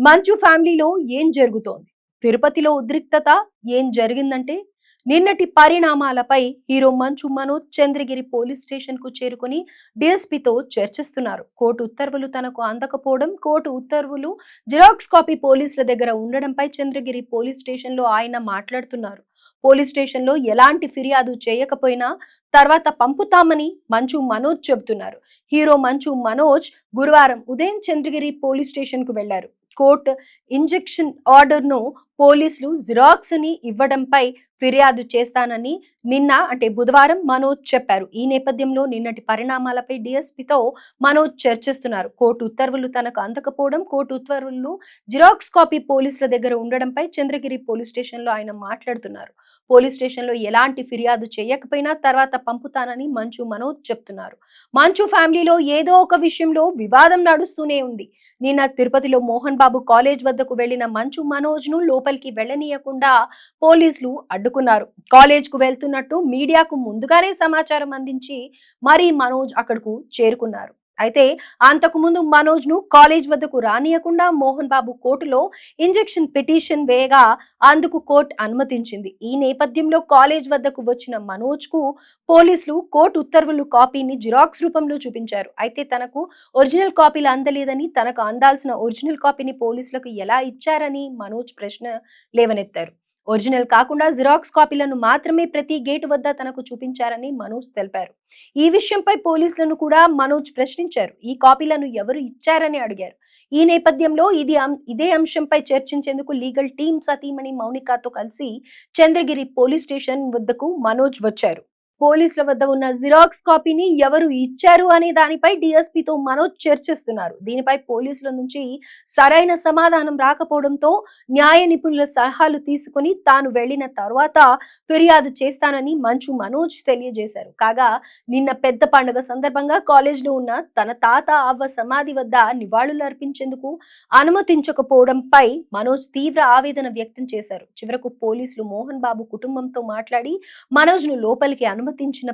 మంచు ఫ్యామిలీలో ఏం జరుగుతోంది? తిరుపతిలో ఉద్రిక్తత ఏం జరిగిందంటే నిన్నటి పరిణామాలపై hero Manchu Manoj Chandragiri police station కు చేరుకుని డిఎస్పీతో చర్చిస్తున్నారు. కోర్టు ఉత్తర్వులు తనకు అందకపోవడం, కోర్టు ఉత్తర్వులు జిరాక్స్ కాపీ పోలీసుల దగ్గర ఉండడంపై చంద్రగిరి పోలీస్ స్టేషన్ లో ఆయన మాట్లాడుతున్నారు. పోలీస్ స్టేషన్ లో ఎలాంటి ఫిర్యాదు చేయకపోయినా తర్వాత పంపుతామని మంచు మనోజ్ చెబుతున్నారు. హీరో మంచు మనోజ్ గురువారం ఉదయం చంద్రగిరి పోలీస్ స్టేషన్ కు వెళ్లారు. కోర్టు ఇంజెక్షన్ ఆర్డర్ ను పోలీసులు జిరాక్స్ ని ఇవ్వడంపై ఫిర్యాదు చేస్తానని బుధవారం మనోజ్ చెప్పారు. ఈ నేపథ్యంలో నిన్నటి పరిణామాలపై డిఎస్పీతో మనోజ్ చర్చిస్తున్నారు. కోర్టు ఉత్తర్వులు తనకు అందకపోవడం, కోర్టు ఉత్తర్వులు జిరాక్స్ కాపీ పోలీసుల దగ్గర ఉండడంపై చంద్రగిరి పోలీస్ స్టేషన్ లో ఆయన మాట్లాడుతున్నారు. పోలీస్ స్టేషన్ లో ఎలాంటి ఫిర్యాదు చేయకపోయినా తర్వాత పంపుతానని మంచు మనోజ్ చెప్తున్నారు. మంచు ఫ్యామిలీలో ఏదో ఒక విషయంలో వివాదం నడుస్తూనే ఉంది. నిన్న తిరుపతిలో మోహన్ బాబు కాలేజ్ వద్దకు వెళ్లిన మంచు మనోజ్ ను లోపలికి వెళ్లనీయకుండా పోలీసులు అడ్డుకున్నారు. కాలేజ్ కు వెళ్తున్నట్టు మీడియాకు ముందుగానే సమాచారం అందించి మరీ మనోజ్ అక్కడకు చేరుకున్నారు. అయితే అంతకు ముందు మనోజ్ ను కాలేజ్ వద్దకు రానియకుండా మోహన్ బాబు కోర్టులో ఇంజెక్షన్ పిటిషన్ వేయగా అందుకు కోర్టు అనుమతించింది. ఈ నేపథ్యంలో కాలేజ్ వద్దకు వచ్చిన మనోజ్ కు పోలీసులు కోర్టు ఉత్తర్వులు కాపీని జిరాక్స్ రూపంలో చూపించారు. అయితే తనకు ఒరిజినల్ కాపీలు అందలేదని, తనకు అందాల్సిన ఒరిజినల్ కాపీని పోలీసులకు ఎలా ఇచ్చారని మనోజ్ ప్రశ్న లేవనెత్తారు. ఒరిజినల్ కాకుండా జిరాక్స్ కాపీలను మాత్రమే ప్రతి గేటు వద్ద తనకు చూపించారని మనోజ్ తెలిపారు. ఈ విషయంపై పోలీసులను కూడా మనోజ్ ప్రశ్నించారు. ఈ కాపీలను ఎవరు ఇచ్చారని అడిగారు. ఈ నేపథ్యంలో ఇదే అంశంపై చర్చించేందుకు లీగల్ టీం సతీమణి మౌనికాతో కలిసి చంద్రగిరి పోలీస్ స్టేషన్ వద్దకు మనోజ్ వచ్చారు. పోలీసుల వద్ద ఉన్న జిరాక్స్ కాపీని ఎవరు ఇచ్చారు అనే దానిపై డిఎస్పీతో మనోజ్ చర్చిస్తున్నారు. దీనిపై పోలీసుల నుంచి సరైన సమాధానం రాకపోవడంతో న్యాయ నిపుణుల సలహాలు తీసుకుని తాను వెళ్లిన తర్వాత ఫిర్యాదు చేస్తానని మంచు మనోజ్ తెలియజేశారు. కాగా నిన్న పెద్ద పండుగ సందర్భంగా కాలేజ్ లో ఉన్న తన తాత అవ్వ సమాధి వద్ద నివాళులు అర్పించేందుకు అనుమతించకపోవడంపై మనోజ్ తీవ్ర ఆవేదన వ్యక్తం చేశారు. చివరకు పోలీసులు మోహన్ బాబు కుటుంబంతో మాట్లాడి మనోజ్ ను లోపలికి అనుమతించిన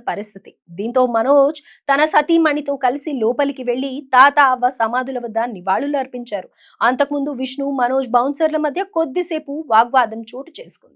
పరిస్థితి. దీంతో మనోజ్ తన సతీమణితో కలిసి లోపలికి వెళ్లి తాత అవ్వ సమాధుల వద్ద నివాళులు అర్పించారు. అంతకుముందు విష్ణు, మనోజ్ బౌన్సర్ల మధ్య కొద్దిసేపు వాగ్వాదం చోటు చేసుకుంది.